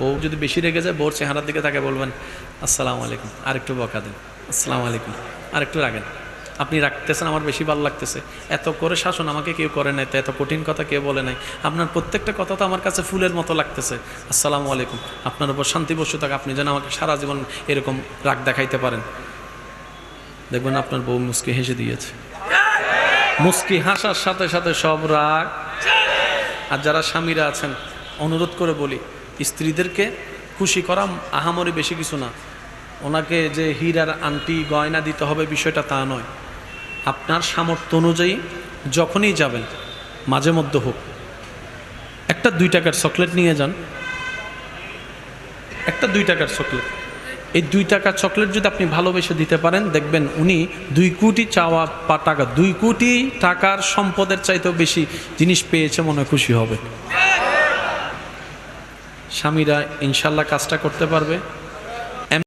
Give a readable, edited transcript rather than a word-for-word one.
বউ যদি বেশি রেগে যায়, বউর চেহারার দিকে তাকে বলবেন আসসালামু আলাইকুম, আর একটু বকা দেন, আসসালামু আলাইকুম, আর একটু রাখেন, আপনি রাখতেছেন, আমার বেশি ভালো লাগতেছে, এত করে শাসন আমাকে কেউ করে নাই, তো এত কঠিন কথা কেউ বলে নাই, আপনার প্রত্যেকটা কথা তো আমার কাছে ফুলের মতো লাগতেছে, আসসালামু আলাইকুম, আপনার উপর শান্তি বসে থাক, আপনি যেন আমাকে সারা জীবন এরকম রাগ দেখাইতে পারেন। দেখবেন আপনার বউ মুস্কি হেসে দিয়েছে। মুস্কি হাসার সাথে সাথে সব রাগ। আর যারা স্বামীরা আছেন, অনুরোধ করে বলি, স্ত্রীদেরকে খুশি করা আহামরি বেশি কিছু না। ওনাকে যে হীরার আংটি গয়না দিতে হবে বিষয়টা তা নয়। আপনার সামর্থ্য অনুযায়ী যখনই যাবেন, মাঝে মধ্যে হোক, একটা 2 টাকার চকলেট নিয়ে যান, একটা 2 টাকার চকলেট। এই 2 টাকার চকলেট যদি আপনি ভালোবেসে দিতে পারেন, দেখবেন উনি 2 কোটি চাওয়া বা টাকা, 2 কোটি টাকার সম্পদের চাইতেও বেশি জিনিস পেয়েছে, মনে খুশি হবে। স্বামীরা ইনশাল্লাহ কাজটা করতে পারবে।